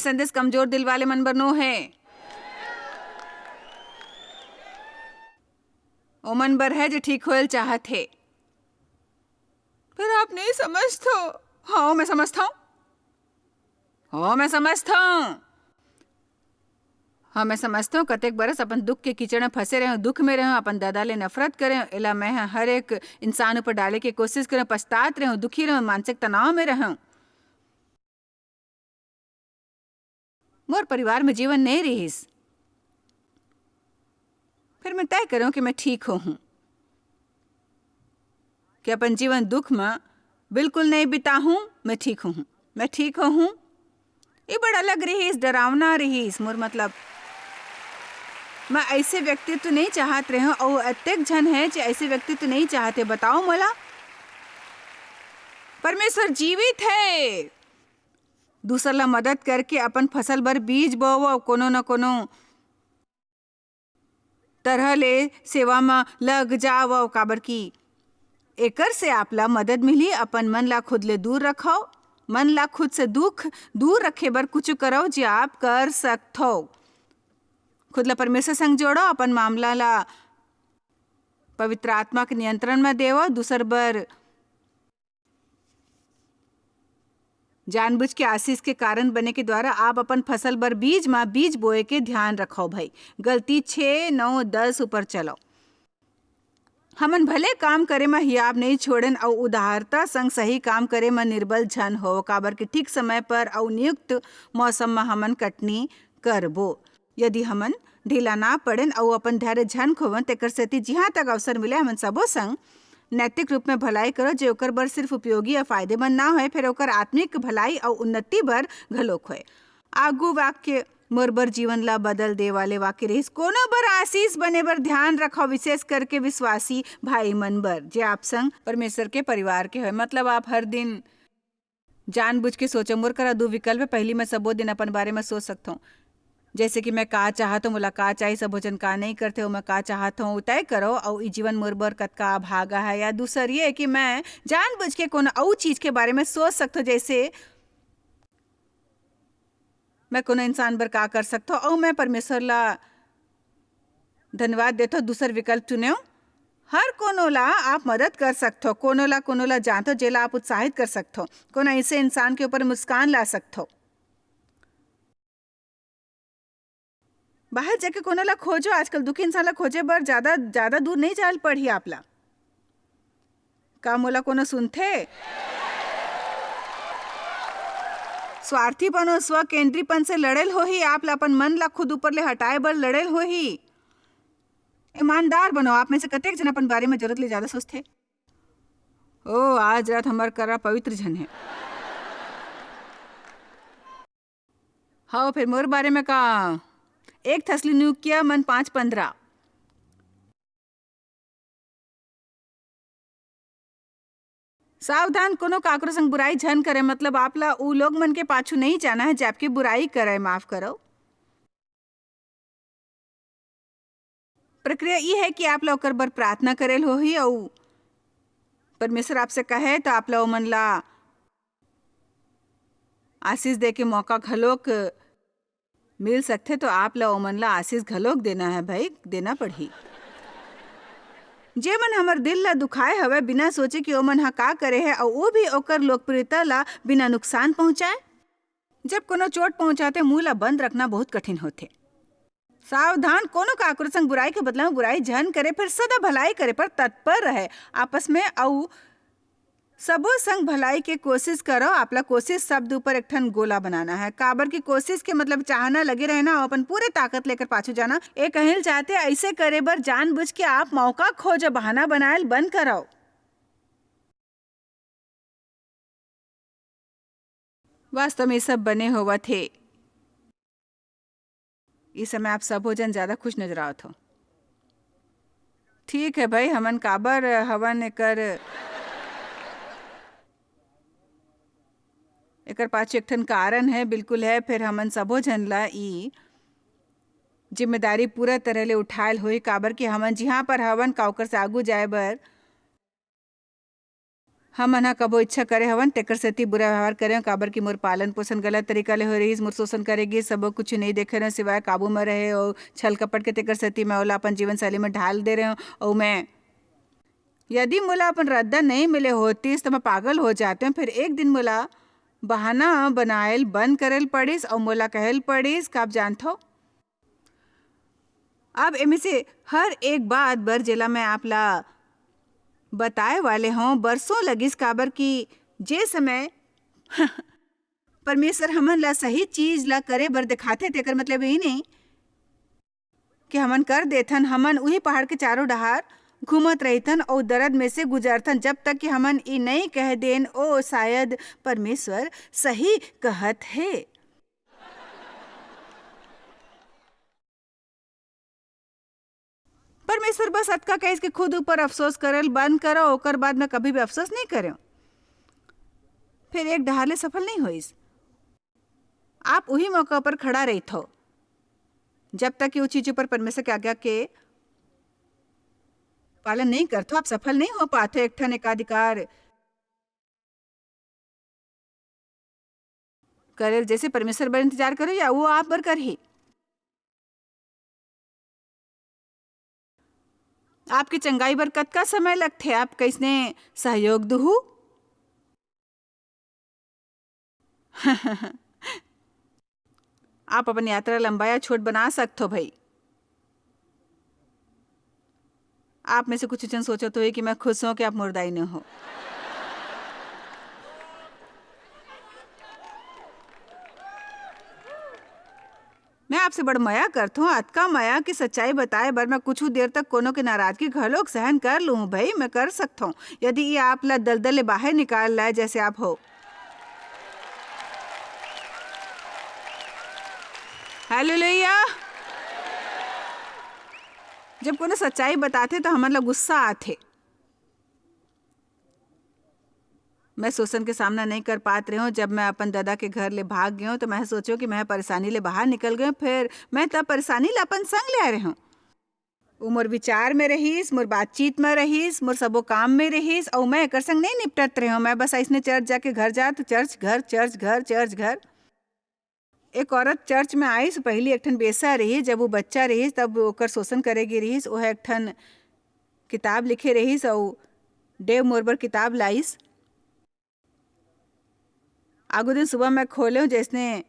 संदेश कमजोर दिल वाले मन बर नो है, ओ मन बर है जो ठीक होल चाहत है। फिर आप नहीं समझते हो। हाँ मैं समझता हूँ, हाँ मैं समझता हूँ, हाँ मैं समझता हूँ। कतेक बरस अपन दुख के कीचड़ में फंसे रहे, दुख में रहे, अपन दादा ले नफरत करे, एला मैं हर एक इंसान ऊपर डाले की कोशिश करे, पछतात रहे, दुखी रहे, मानसिक तनाव में रहे। मोर परिवार में जीवन नहीं रहीस। फिर मैं तय करूं कि मैं ठीक हूं कि अपन जीवन दुख में बिल्कुल नहीं बिता हूं। मैं ठीक हूं, मैं ठीक हूं। ये बड़ा अलग रहीस, डरावना रहीस। मोर मतलब मैं ऐसे व्यक्तित्व नहीं चाहत रहे हूं, और अत्यक जन है जो ऐसे व्यक्तित्व नहीं चाहते। बताओ मोला, परमेश्वर जीवित है, दूसर ला मदद करके अपन फसल बर बीज बोवो, कोनो न कोनो तरह ले सेवा में लग जाओ। काबर की एकर से आपला मदद मिली। अपन मन ला खुद ले दूर रखो, मन ला खुद से दुख दूर रखे बर कुछ करो जो आप कर सकथो। खुद ला परमेश्वर संग जोड़ो, अपन मामला ला पवित्र आत्मा के नियंत्रण में देवो। दूसर बर जानबूझ के आशीष के कारण बने के द्वारा आप अपन फसल बर बीज बोए के ध्यान रखो। भाई गलती 6, 9, 10 ऊपर चलो। हमन भले काम करे में हियाब नहीं छोड़न, और उदारता संग सही काम करे में निर्बल झन हो। काबर के ठीक समय पर और नियुक्त मौसम में हमन कटनी करबो। यदि हमन ढीला ना पड़ेन और अपन धैर्य झन खोवन, तेकर सेती जिहाँ तक अवसर मिले हमन सबो संग नैतिक रूप में भलाई करो, जो ओकर बर सिर्फ उपयोगी या फायदेमंद ना होए, फिर ओकर आत्मिक भलाई और उन्नति बर घलोक होए। आगू वाक्य मोर बर जीवन ला बदल दे वाले वाक्य रहीस। कोनो बर आशीष बने बर ध्यान रखो, विशेष करके विश्वासी भाई मन बर जे आप संग परमेश्वर के परिवार के होए। मतलब आप हर दिन जानबूझ के सोचो। मोर करा दो विकल्प है। पहली मैं सबो दिन अपन बारे में सोच सकता हूँ, जैसे कि मैं का चाहत हूँ, मोला का चाहिए, सब भोजन का नहीं करते हो, मैं का चाहत हूँ तय करो, और जीवन मोर बर कतका भागा है। या दूसर ये कि मैं जानबूझ के कोनो और चीज के बारे में सोच सकता हूँ, जैसे मैं कोनो इंसान बर का कर सकता हूँ, और मैं परमेश्वर ला धन्यवाद देता हूँ। दूसर विकल्प चुने, हर कोनो ला आप मदद कर सकते हो, कोनो ला जानते हो जेला आप उत्साहित कर सकते हो, कोनो ऐसे इंसान के ऊपर मुस्कान ला सकते हो। बाहर जाके कोनो ला खोजो, आजकल दुखी इंसान ला खोजे बर ज्यादा दूर नहीं जाल पड़ी आपला। का मोला कोनो सुनथे? स्वार्थी बनो, स्व केंद्रीपन से लड़ेल होही, आप ला अपन मन ला खुद ऊपर ले हटाए बर लड़ेल होही। ईमानदार बनो। आप में से कतेक जन अपन बारे में जरूरत ले ज्यादा सोचते? ओ आज रात हमार करा पवित्र जन है। हाँ फिर मोर बारे में का? 1 थिस्सलुनीकियों मन 5:15। सावधान, कोनो काकरो संग बुराई झन करे। मतलब आपला उ लोग मन के पाछू नहीं जाना है जबकि बुराई करे। माफ करो। प्रक्रिया ये है कि आप ला ओकर बर प्रार्थना करेल होही, और परमेश्वर आपसे कहे तो आप ला मन ला आशीष दे के मौका घलोक मिल सकते, तो आप ला ओमन ला आशीष घलोक देना है। भाई देना पड़ही। जे मन हमर दिल ला दुखाए हवे बिना सोचे कि ओमन हा का करे है, और वो भी ओकर लोकप्रियता ला बिना नुकसान पहुंचाए। जब कोनो चोट पहुंचाते मुंह ला बंद रखना बहुत कठिन होते। सावधान, कोनो काकरो संग बुराई के बदला में बुराई झन करे, फिर सदा भलाई करे पर तत्पर रहे आपस में, और सबो संग भलाई के कोशिश करो। आपला कोशिश शब्द ऊपर एक ठन गोला बनाना है। काबर की कोशिश के मतलब चाहना, लगे रहना, अपन पूरे ताकत लेकर पाछू जाना। एक कहल चाहते ऐसे करे बर जानबूझ के आप मौका खोजो, बहाना बनाएल बंद करो। वास्तव में सब बने होवा थे। इस समय आप सब जन ज्यादा खुश नजर आवत हो। ठीक है भाई, हमन काबर हवन एकर पाछे एक ठन कारण है, बिल्कुल है। फिर हमन सबो झन ला ई जिम्मेदारी पूरा तरह ले उठायल होई। काबर कि हमन जिहाँ पर हवन का ओकर से आगू जाए बर हमन ह कबो इच्छा करे हवन तेकर सेती बुरा व्यवहार करे काबर की मोर पालन पोषण गलत तरीका ले हो रही, मोर शोषण करेगी, सब कुछ नहीं देखे रहे सिवाय काबू में रहे और छल कपट के तेकर सेती मैं ओला अपन जीवन शैली में ढाल दे रहे हूँ। और मैं यदि मोला अपन रद्दा नहीं मिले होतीस तो मैं पागल हो जाते हूँ। फिर एक दिन मोला बहाना बनायल बंद करल पड़िस और मोला कहल पड़िस का आप जानथो। अब एमे से हर एक बात बर जेला मैं आपला बताए वाले हों बरसों लगिस काबर की जे समय परमेश्वर हमन ला सही चीज ला करे बर दिखाथे तेकर मतलब यही नहीं कि हमन कर देथन। हमन उही पहाड़ के चारों डहार घूमत रहिथन और दर्द में से गुजरथन जब तक कि हमन ई नहीं कह देन ओ शायद परमेश्वर सही कहत है। परमेश्वर बस अतका कहिस कि खुद ऊपर अफसोस करल बंद करो, ओकर बाद में कभी भी अफसोस नहीं करो। फिर एक डहार सफल नहीं होइस। आप उही मौका पर खड़ा रही थो जब तक कि वो चीजों पर परमेश्वर के आज्ञा के पालन नहीं करथो आप सफल नहीं हो पाते। एक ठन एकाधिकार करे जैसे परमेश्वर बर इंतजार करो या वो आप बर कर ही। आपकी चंगाई बर कतका समय लगथे, आप कैसने सहयोग दुहू। आप अपन यात्रा लंबा या छोट बना सकते हो भाई। आप में से कुछ जन सोचो तो है कि मैं खुश हूं कि आप मुर्दाई न हो। मैं आपसे बड़ माया करता हूँ, अतका माया कि सच्चाई बताए बर मैं कुछ देर तक कोनो के नाराजगी घलोक सहन कर लूँ भाई। मैं कर सकता हूँ यदि ये आप ला दलदल ले बाहर निकाल लाए जैसे आप हो। हालेलुया। जब कोनो सच्चाई बताते तो हमन ला गुस्सा आथे। मैं शोषण के सामना नहीं कर पात रही हूँ। जब मैं अपन दादा के घर ले भाग गई हूँ तो मैं सोचो कि मैं परेशानी ले बाहर निकल गई। फिर मैं तब परेशानी ला अपन संग ले आ रही हूँ। वो मोर विचार में रहीस, मोर बातचीत में रहीस, मोर सबो काम में रहीस और मैं एकर संग नहीं निपटत रही हूँ। मैं बस ऐसने चर्च जाके घर जा तो चर्च घर चर्च घर चर्च घर। एक औरत चर्च में आईस, पहली एक ठन बेसा रही। जब वो बच्चा रहीस तब ओकर शोषण करेगी रहीस। वह एक ठन किताब लिखे रहीस और डेव मोर बर किताब लाइस। आगो दिन सुबह मैं खोले जैसने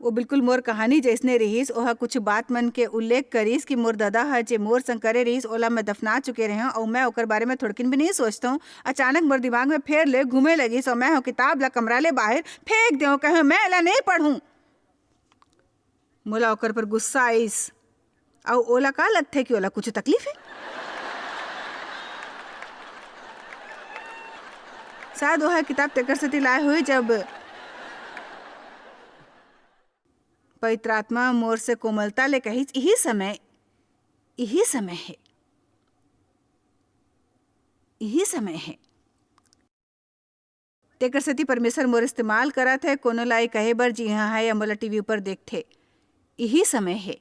वो बिल्कुल मोर कहानी जैसने रहीस। ओहा कुछ बात मन के उल्लेख करीस कि मोर दादा ह जे मोर संग करे रहीस ओला मैं दफना चुके रहे और मैं ओकर बारे में थोड़किन भी नहीं सोचता हूँ। अचानक मोर दिमाग में फेर ले घूमे लगिस और मैं हो किताब ला कमरा ले बाहर फेंक देऊँ, कहे मैं एला नहीं पढ़ूँ। मोला ओकर पर गुस्सा आइस और ओला का लगथे कि ओला कुछ तकलीफ है। शायद वह किताब तेकर से लाए हुई जब पवित्र आत्मा मोर से कोमलता ले कहिस यही समय है, यही समय है। तेकर सेती परमेश्वर मोर इस्तेमाल करत है कोनो लाई कहे बर जी हाँ है या मोला टीवी ऊपर देखथे। यही समय है।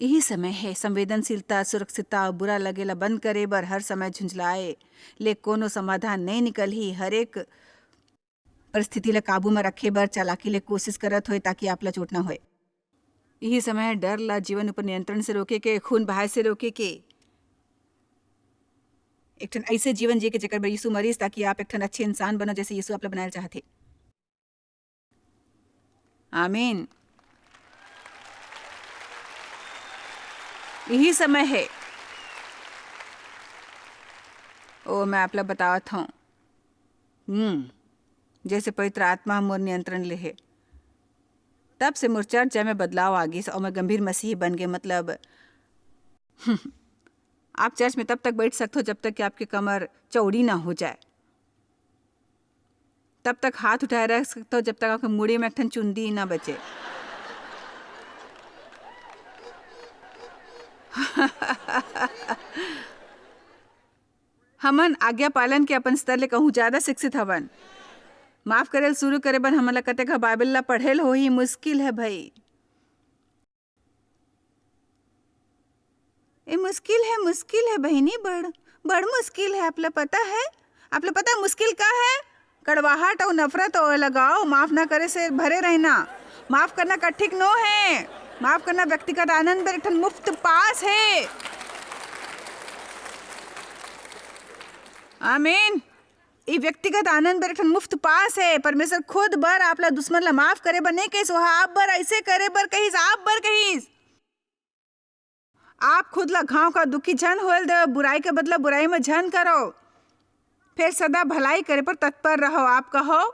यही समय है। संवेदनशीलता, सुरक्षितता, बुरा लगेला बंद करे बर हर समय झुंझलाए ले कोनो समाधान नहीं निकल ही। हर एक परिस्थिति ला काबू में रखे बर चालाकी ले कोशिश करत होए ताकि आप ला चोट ना होए। यही समय है डर ला जीवन ऊपर नियंत्रण से रोके के, खून बहाए से रोके के, एक ठन ऐसे जीवन जी के जेकर बर यीशु मरीस ताकि आप एक ठन अच्छे इंसान बनो जैसे यीशु आप ला बनाना चाहते। आमीन। यही समय है। ओ मैं आप ला बतावत हूँ जैसे पवित्र आत्मा मोर नियंत्रण ले है तब से मोर चर्चा में बदलाव आ गई और मैं गंभीर मसीही बन गए। मतलब आप चर्च में तब तक बैठ सकते हो जब तक कि आपकी कमर चौड़ी ना हो जाए। तब तक हाथ उठाए रख सकते हो जब तक आपके मुड़ी में एक ठन चुंदी ना बचे। हमन आज्ञा पालन के अपन स्तर ले कहूँ ज्यादा शिक्षित हवन। माफ करेल शुरू करे बर हमला कते का बाइबल ला पढ़ेल हो ही मुश्किल है भाई। ये मुश्किल है बहनी, बड़ बड़ मुश्किल है। आपला पता है मुश्किल का है? कड़वाहट और नफरत और लगाओ माफ ना करे से भरे रहना। माफ करना कठिन नो है, माफ करना व्यक्तिगत आनंद बर एक ठन मुफ्त पास है। आमीन। ये व्यक्तिगत आनंद बर एक ठन मुफ्त पास है। परमेश्वर खुद बर आपला दुश्मन ला माफ करे बर नहीं कहिस, वह आप बर ऐसे करे बर कहिस, आप बर कहिस। आप खुद ला घाव का दुखी झन होल दे, बुराई के बदला बुराई में झन करो, फिर सदा भलाई करे पर तत्पर रहो। आप कहो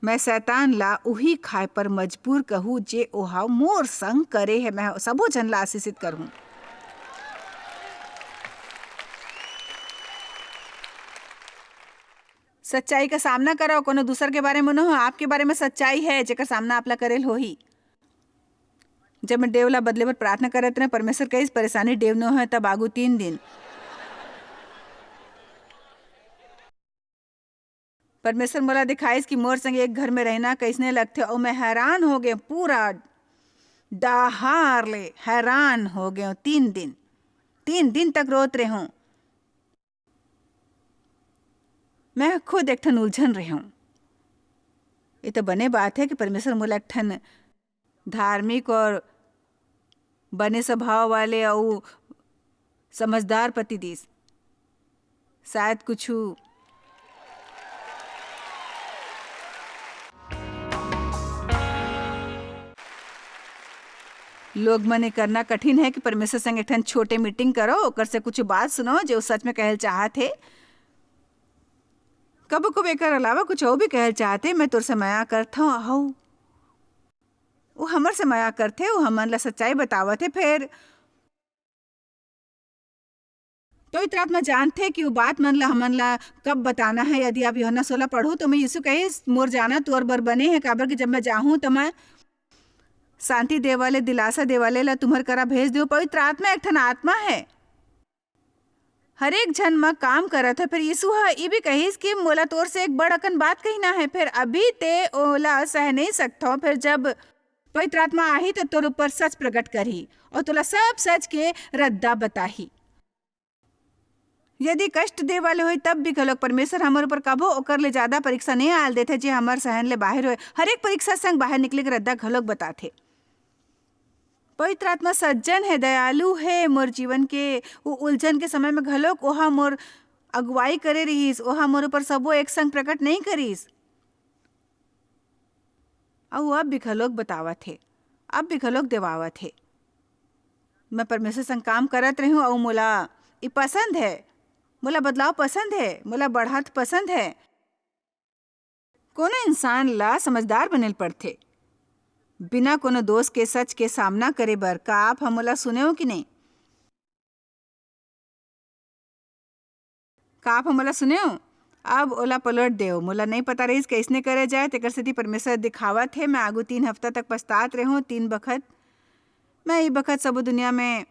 मैं शैतान ला उही खाए पर मजबूर कहूँ जे ओहा मोर संग करे है। मैं सबो जन ला आशीषित करूँ। सच्चाई का सामना करो, कोनो दूसर के बारे में न हो, आपके बारे में सच्चाई है जेकर सामना आपला करेल हो ही। जब मैं देव ला बदले पर प्रार्थना करत रहे, परमेश्वर कई परेशानी देव न हो तब आगू 3 दिन परमेश्वर मोला दिखाइस कि मोर संग एक घर में रहना कैसने लगते। और मैं हैरान हो गए, पूरा डहार ले हैरान हो गए। 3 दिन तक रोत रहे हूँ। मैं खुद एक ठन उलझन रही हूँ। ये तो बने बात है कि परमेश्वर मोला एक ठन धार्मिक और बने स्वभाव वाले और समझदार पति दीस। शायद कुछ लोग मने करना कठिन है कि परमेश्वर संग एक ठन छोटे मीटिंग करो, ओकर से कुछ बात सुनो जो सच में कहल चाहते। कबो कबो एकर अलावा कुछ और भी कहल चाहते। मैं तोर से माया करता हूँ, वो हमर से माया करते, वो हमन ला सच्चाई बतावत है। फिर तो इतना आत्मा जानते कि वो बात मन ला हमन ला कब बताना है। यदि आप यूहन्ना 16 पढ़ो तो मैं यीशु कहे मोर जाना तोर बर बने है, काबर कि जब मैं जाहूँ तो मैं शांति देवाले दिलासा देवाले ला तुम्हार करा भेज दो। पवित्र आत्मा एक ठन आत्मा है, हर एक जन में काम करत है। फिर यीशु हा ये भी कहिस कि मोला तोर से एक बड़ अकन बात कहना है, फिर अभी ते ओला सह नहीं सकता। फिर जब पवित्र आत्मा आही तो तोर ऊपर सच प्रकट करही और तोला सब सच के रद्दा बताही। यदि कष्ट दे वाले हो तब भी घलोक परमेश्वर हमारे ऊपर कबो ओकर ले ज्यादा परीक्षा नहीं आल देते जे हमार सहन ले बाहर होए। हर एक परीक्षा संग बाहर निकले के रद्दा घलोक बताथे। पवित्र आत्मा सज्जन है, दयालु है। मोर जीवन के वो उलझन के समय में घलोक ओहा मोर अगुवाई करे रहीस, ओहा मोर ऊपर सबो एक संग प्रकट नहीं करीस। और अब भी घलोक बतावत है, अब भी घलोक देवावत है। मैं परमेश्वर संग काम करत रही हूँ और मोला ये पसंद है, मोला बदलाव पसंद है, मोला बढ़त पसंद है। कोनो इंसान ला समझदार बनेल पड़थे, बिना कोनो दोष के सच के सामना करे बर। का आप हमला सुने हो कि नहीं? का आप हमला सुने हो? अब ओला पलट देव। मोला नहीं पता रहीस कैसने करे जाए, तेकर सेती परमेश्वर दिखावत है। मैं आगू 3 हफ्ता तक पछतात रहे हूँ। 3 बखत मैं ये बखत सब दुनिया में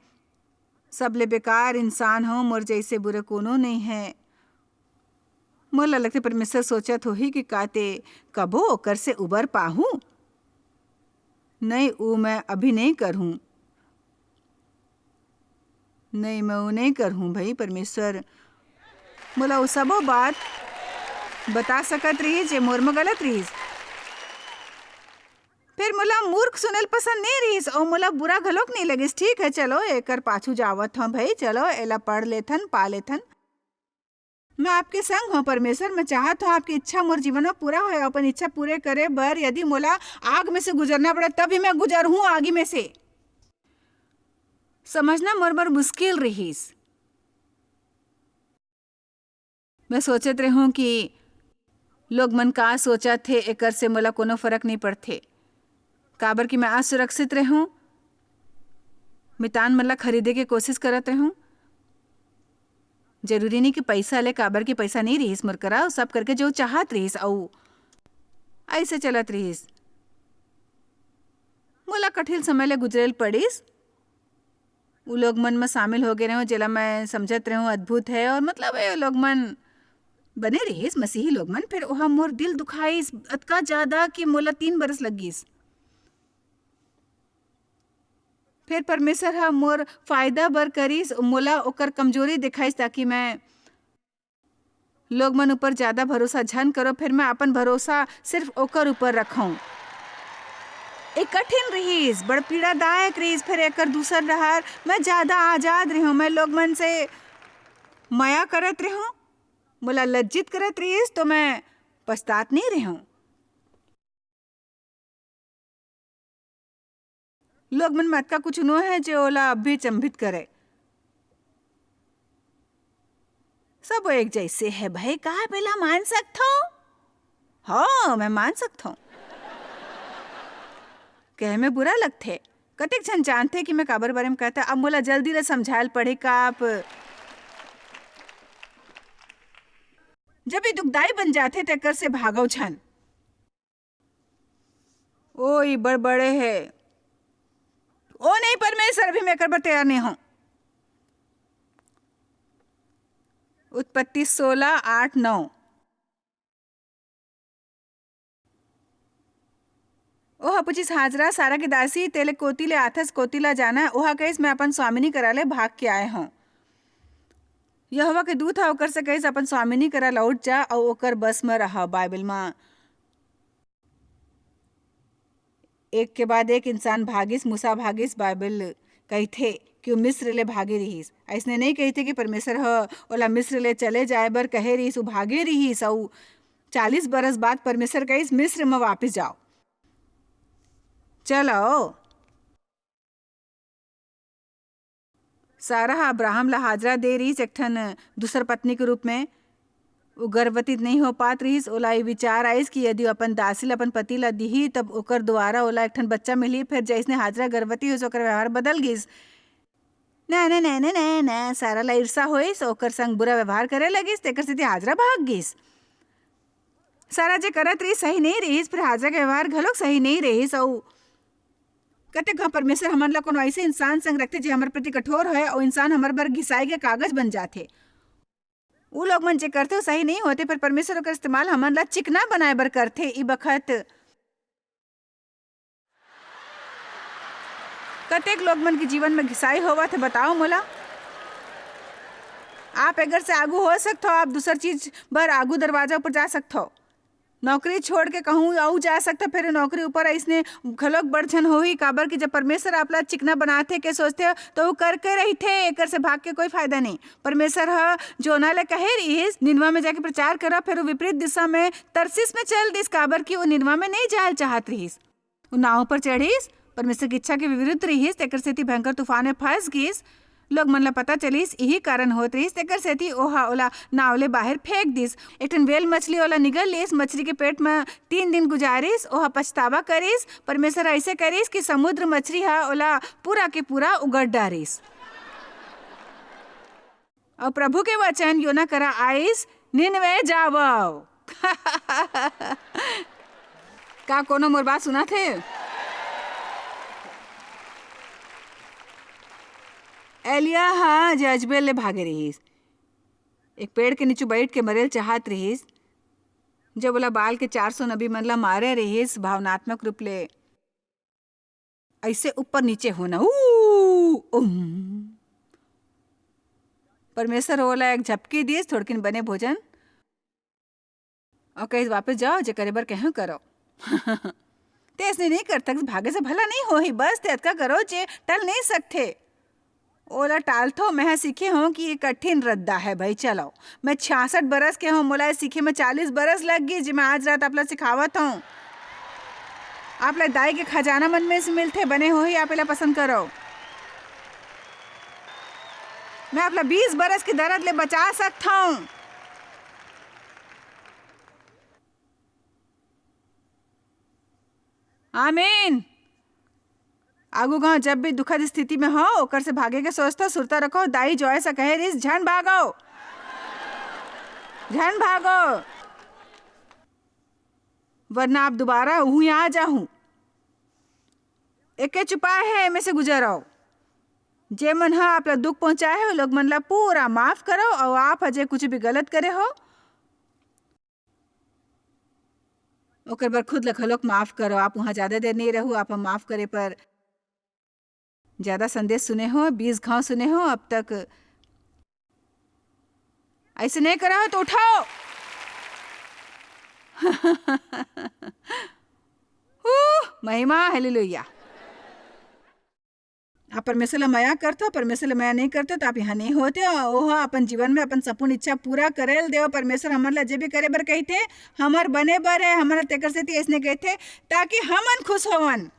सबले बेकार इंसान हूँ, मोर जैसे बुरा कोनो नहीं है। मोला लगते परमेश्वर सोचत हो ही कि काते कबो ओकर से उबर पाहूँ। नहीं, वो मैं अभी नहीं करहूँ, नहीं मैं वो नहीं करहूँ भाई। परमेश्वर मोला वो सबो बात बता सकत रही जे मोर में गलत रहीस। फिर मोला मूर्ख सुनल पसंद नहीं रहीस और मोला बुरा घलोक नहीं लगिस। ठीक है, चलो एकर पाछू जावत हूँ भाई, चलो एला पढ़ लेथन पा लेथन। मैं आपके संग हूँ परमेश्वर। मैं चाहत हूँ आपकी इच्छा मोर जीवन में पूरा हो। अपन इच्छा पूरे करे बर यदि मोला आग में से गुजरना पड़े तभी मैं गुजर हूँ आग में से। समझना मोर बर मुश्किल रहीस। मैं सोचत रही हूँ कि लोग मन का सोचत थे, एकर से मोला कोनो फर्क नहीं पड़थे। काबर कि मैं असुरक्षित रहूं, मितान मन ला खरीदे के कोशिश करत रहूं। जरूरी नहीं कि पैसा ले, काबर की पैसा नहीं रहीस मोर करा। सब करके जो चाहत रहीस और ऐसे चलत रहीस। मोला कठिन समय ले गुजरेल पड़ीस। वो लोग मन में शामिल हो गए रहे, जेला मैं समझत रहूं अद्भुत है। और मतलब ये लोग मन बने रहीस मसीही लोग मन, फिर ओहा मोर दिल दुखाइस अतका ज्यादा कि मोला 3 बरस लग गईस। फिर परमेश्वर हा मोर फायदा बर करिस, मोला ओकर कमजोरी दिखाइस ताकि मैं लोग मन ऊपर ज्यादा भरोसा झन करो, फिर मैं अपन भरोसा सिर्फ ओकर ऊपर रखूं। एक कठिन रहीस, बड़ पीड़ादायक रहीस। फिर एकर दूसर डहर मैं ज्यादा आजाद रहूं, मैं लोग मन से माया करत रहूं, मोला लज्जित करत रहीस तो मैं पछतात नहीं रहूं। लोग मन मत का कुछ नो है जो ओला अब भी चंभित करे। सब एक जैसे है भाई, कहा पहला मान सकता हूँ। हाँ मैं मान सकता हूँ, कहे में बुरा लगते। कतिक जन जानते कि मैं काबर बारे में कहता, अब मोला जल्दी ले समझायल पड़े का आप जब भी दुखदाई बन जाते तेकर से भागो छन। ओई बड़ बड़े है ओ नहीं, परमेश्वर भी मैं कर तैयार नहीं हूं। उत्पत्ति 16:8-9। ओहा पुछिस हाजरा सारा की दासी तेले कोतिले आथस कोतिला जाना। ओहा कहिस मैं अपन स्वामिनी करा ले भाग के आए हूं। यहोवा के दूत हा ओकर से कहिस अपन स्वामिनी करा लौट जा और ओकर बस में रहा। बाइबल में एक के बाद एक इंसान भागिस, मूसा भागिस। बाइबल कहथे कि वो मिस्र ले भागे रहीस। ऐसने नहीं कहते कि परमेश्वर ह ओला मिस्र ले चले जाए बर कहे रहीस, वो भागे रहीस। और 40 बरस बाद परमेश्वर कहिस मिस्र में वापिस जाओ। चलो सारा अब्राहम ला हाजरा दे रहीस एक ठन दूसर पत्नी के रूप में। वो गर्भवती नहीं हो पात रहीस। ओला ये विचार आइस कि यदि अपन दासी ला अपन पति ला दिही तब ओकर द्वारा ओला एक ठन बच्चा मिली। फिर जैसने हाजरा गर्भवती हुई ओकर व्यवहार बदल गिस। ना ना ना ना ना ना सारा ला ईर्षा होइस, ओकर संग बुरा व्यवहार करे लगिस, तेकर सेती हाजरा भाग गिस। सारा जे करत रही सही नहीं रहीस, फिर हाजरा के व्यवहार घलोक सही नहीं रहीस। और कते घा परमेश्वर हमन ला कोनो ऐसे इंसान संग रखते जे हमर प्रति कठोर है और इंसान हमर बर घिसाई के कागज बन जाथे। वो लोग मन जे करते सही नहीं होते, पर परमेश्वर ओकर इस्तेमाल हमन ला चिकना बनाए बर करथे। ई बखत कतेक लोग मन के जीवन में घिसाई होवा थे बताओ मोला। आप अगर से आगू हो सकते हो, आप दूसर चीज बर आगू दरवाजा ऊपर जा सकते हो। नौकरी छोड़ के कहूँ आऊ जा सकते, फिर नौकरी ऊपर ऐसने घलोक बढ़छन हो ही काबर कि जब परमेश्वर आपला चिकना बनाथे के सोचते हो तो वो करके रहीथे। एकर से भाग के कोई फायदा नहीं। परमेश्वर ह जोना ले कहे रहीस निनवा में जाके प्रचार करा, फिर वो विपरीत दिशा में तरसीस में चल दिस काबर कि वो निनवा में नहीं जायल चाहत रहीस। वो नाव पर चढ़ीस, परमेश्वर की इच्छा के विरुद्ध रहीस, तेकर सेती भयंकर तूफान में फंस गिस। लोग मन ला पता चलिस यही कारण होत रहीस, तेकर सेती ओहा ओला नाव ले बाहर फेंक दिस। एक ठन वेल मछली ओला निगल लिस, मछली के पेट में 3 दिन गुजारिस। ओहा पछतावा करिस। परमेश्वर ऐसे करिस कि समुद्र मछली हा ओला पूरा के पूरा उगड़ डारिस। और प्रभु के वचन योना करा आइस निनवे जावो। का कोनो मोर बात सुना थे? एलिया हाँ जजबेल ले भागे रहीस। एक पेड़ के नीचे बैठ के मरेल चाहत रहीस। जब बोला बाल के 400 नबी मन ला मारे रहीस भावनात्मक रूप ले ऐसे ऊपर नीचे होना। परमेश्वर ओला एक झपकी दिस, थोड़किन बने भोजन और कहीं वापस जाओ जे करे बर कहो करो। ते ऐसे नहीं करता, भागे से भला नहीं हो ही, बस ते अतका करो जे टल नहीं सकते। ओला टालथो मैं सीखे हूँ कि ये कठिन रद्दा है भाई। चलो मैं 66 बरस के हूँ, मोला सीखे में 40 बरस लग गई जी। मैं आज रात आपला सिखावत हूँ। आप ला दाई के खजाना मन में से मिलते बने हो ही, आप ला पसंद करो। मैं आपला 20 बरस के दर्द ले बचा सकता हूँ। आमीन। आगू गाँव जब भी दुखद स्थिति में हो ओकर से भागे के सोचता सुरता रखो। दाई जो ऐसा कहे रिस झन भागो, झन भागो, वरना आप दोबारा वहीं आ जाऊं। एक चुपाए है में से गुजरो। जे मन हा आप दुख पहुंचाए हो लोग मन ला पूरा माफ करो, और आप अजय कुछ भी गलत करे हो ओकर बर खुद ल घलोक माफ करो। आप वहाँ ज़्यादा देर नहीं रहू, आप हम माफ करे पर ज़्यादा संदेश सुने हो, 20 घाव सुने हो अब तक। ऐसे नहीं करा हो तो उठाओ। महिमा हालेलुया। आप परमेश्वर ला माया करते हो, परमेश्वर ला माया नहीं करते तो आप यहाँ नहीं होते। ओह अपन जीवन में अपन संपूर्ण इच्छा पूरा करेल देव परमेश्वर हमन ला जे भी करे बर कही थे, हमर बने बर है, हमर तेकर से ऐसने कही थे ताकि हमन खुश होवन।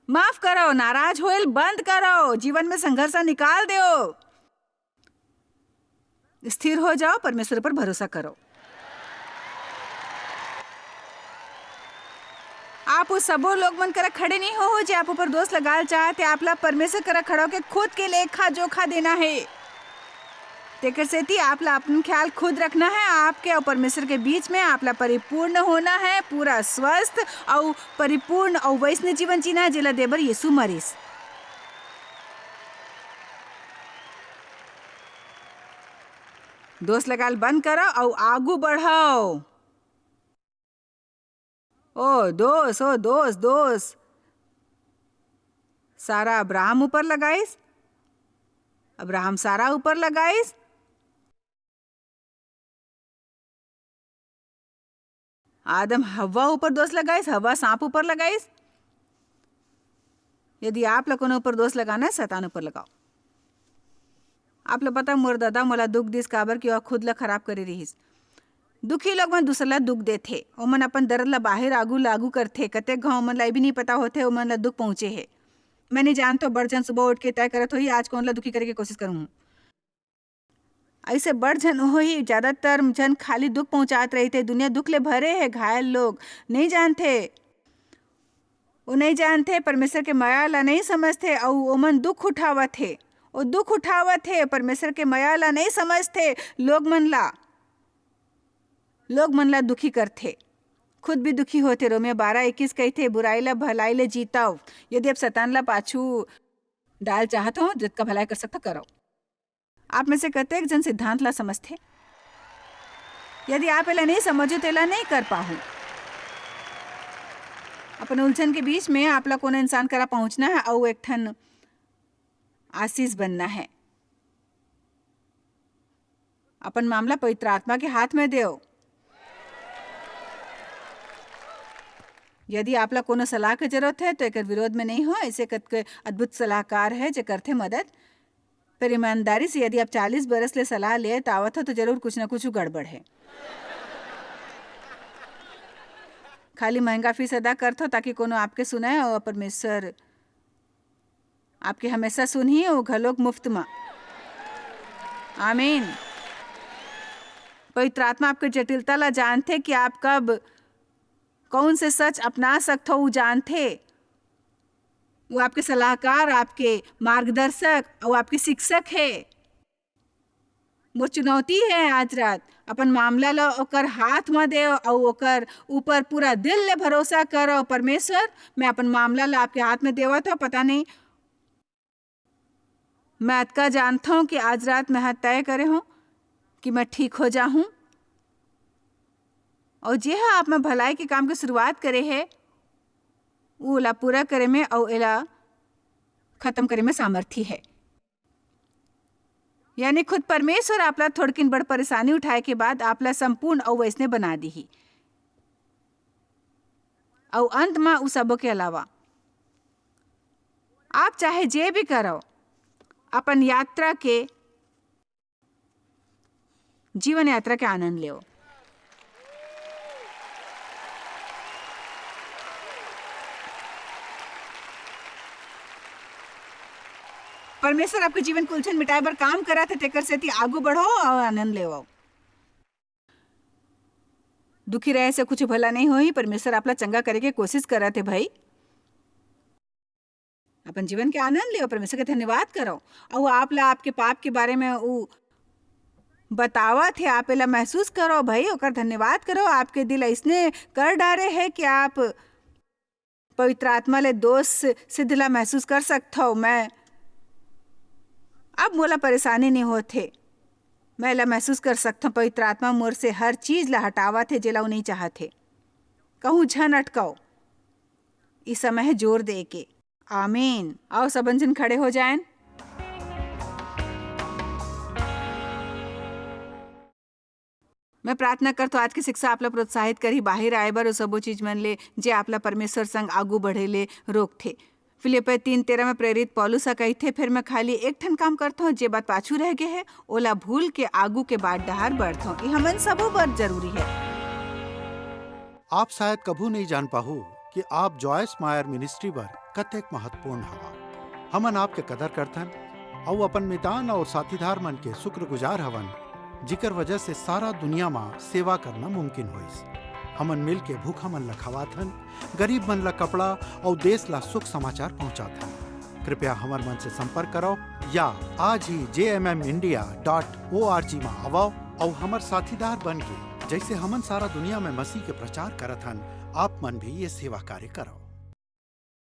माफ करो, नाराज होइल बंद करो, जीवन में संघर्ष निकाल दो, स्थिर हो जाओ, परमेश्वर पर भरोसा करो। आप उस सबो लोग मन करा खड़े नहीं हो जो आप ऊपर दोष लगाल चाहते। आप ला परमेश्वर करा खड़ो के खुद के लेखा जोखा देना है। तेकर सेती आप ला अपन ख्याल खुद रखना है। आपके और परमेश्वर के बीच में आप ला परिपूर्ण होना है, पूरा स्वस्थ और परिपूर्ण और वैसने जीवन जीना है जेला देबर यीशु मरीस। दोष लगाल बंद करो और आगू बढ़ाओ। ओ दोस्त सारा अब्राहम ऊपर लगाइस, अब्राहम सारा ऊपर लगाइस, आदम हवा ऊपर दोष लगाइस, हवा सांप ऊपर लगाइस। यदि आप लोग कोनो ऊपर दोष लगाना है, शैतान ऊपर लगाओ। आप लोग पता मोर दादा मोला दुख दिस काबर कि वह खुद ला खराब करे रहीस। दुखी लोग मन दूसरा ला दुख देथे, ओमन अपन दर्द ला बाहर आगू लागू करथे। कतेक घाव मन ला भी नहीं पता होथे ओमन ला दुख पहुंचे है। मैं नहीं जानता बड़ जन सुबह उठ के तय करत होई आज कौन ला दुखी करे के कोशिश करूँ। ऐसे बड़ जन हो ही ज्यादातर जन खाली दुख पहुंचात रही थे। दुनिया दुख ले भरे है। घायल लोग नहीं जानते, वो नहीं जानते परमेश्वर के माया ला नहीं समझते और ओमन दुख उठावत थे। वो दुख उठावत थे, परमेश्वर के माया ला नहीं समझते। लोग मन ला दुखी करते, खुद भी दुखी होते। रोमियो 12:21 कहते बुराई ला भलाई ले जीताओ। यदि आप शैतान ला पाछू डाल चाहते हो, जितना भलाई कर सकता करो। आप में से कतेक जन सिद्धांत ला समझते? यदि आप एला नहीं समझो तो एला नहीं कर पाहू। अपन उलझन के बीच में आप ला कोनो इंसान करा पहुंचना है और एक ठन आशीष बनना है। अपन मामला पवित्र आत्मा के हाथ में देओ। यदि आप ला कोनो सलाह की जरूरत है तो एक विरोध में नहीं हो। ऐसे कतके अद्भुत सलाहकार है जो करते मदद। पर ईमानदारी से यदि आप 40 बरस ले सलाह ले तो आवत हो तो जरूर कुछ ना कुछ गड़बड़ है। खाली महंगा फीस अदा करते हो ताकि कोनो आपके सुनाए और परमेश्वर आपके हमेशा सुनिए वो घलोक मुफ्त में। आमीन। पवित्र आत्मा आपके जटिलता ला जानते कि आप कब कौन से सच अपना सकते हो, वो जानते। वो आपके सलाहकार, आपके मार्गदर्शक और आपके शिक्षक है। वो चुनौती है आज रात अपन मामला ला ओकर हाथ में दे और ओकर ऊपर पूरा दिल ले भरोसा करो। परमेश्वर मैं अपन मामला ला आपके हाथ में देवत हो। पता नहीं मैं अतका जानता हूँ कि आज रात मैं हाथ तय करे हूँ कि मैं ठीक हो जाऊँ और जे है आप में भलाई के काम की शुरुआत करे है वो ला पूरा करे में और एला खत्म करे में सामर्थ्य है। यानी खुद परमेश्वर आपला थोड़किन बड़ परेशानी उठाए के बाद आपला संपूर्ण और वैसने बना दी ही और अंत में उस सबों के अलावा आप चाहे जे भी करो अपन यात्रा के जीवन यात्रा के आनंद ले। परमेश्वर आपके जीवन को उलझन मिटाए बर काम करा थे। तेकर से आगू बढ़ो और आनंद ले। दुखी रहे से कुछ भला नहीं हो ही। परमेश्वर आपला चंगा करे के कोशिश करा थे भाई। अपन जीवन के आनंद ले, परमेश्वर का धन्यवाद करो और आप ला आपके पाप के बारे में वो बतावा थे। आप एला महसूस करो भाई, ओकर धन्यवाद करो। आपके दिल इसने कर डारे है कि आप पवित्र आत्मा ले दोष सिद्ध ला महसूस कर सकते हो। मैं अब मोला परेशानी नहीं होते, मैं ला महसूस कर सकता हूँ पवित्र आत्मा मोर से हर चीज ला हटावा थे जेला नहीं चाहते। कहूँ झन अटकाओ। इस समय है जोर दे के। आमीन। आओ सबन जन खड़े हो जाएं। मैं प्रार्थना करतो आज की शिक्षा आपला प्रोत्साहित करी बाहर आए बर सबो चीज मन ले जे आपला परमेश्वर संग आगू बढ़े ले रोक थे। फिलिपियर 3:13 में प्रेरित पौलुस कही थे, फिर मैं खाली एक ठन काम करता हूँ, जे बात पाछू रह गए है ओला भूल के आगू के बाट डहार बढ़ता हूँ। ये हमन सबो बर जरूरी है। आप शायद कभू नहीं जान पाहू कि आप जॉयस मायर मिनिस्ट्री बर कतेक महत्वपूर्ण हवा। हमन आपके कदर करथन और अपन मितान और साथीदार मन के शुक्रगुजार हवन, जिकर वजह से सारा दुनिया में सेवा करना मुमकिन होइस। हमन मिल के भूखा मन ला खवाथन, गरीब मन ला कपड़ा और देश ला सुख समाचार पहुंचाथन। कृपया हमार मन से संपर्क करो या आज ही jmmindia.org में आवो और हमार साथीदार बन के जैसे हमन सारा दुनिया में मसीह के प्रचार करत हन, आप मन भी ये सेवा कार्य करो।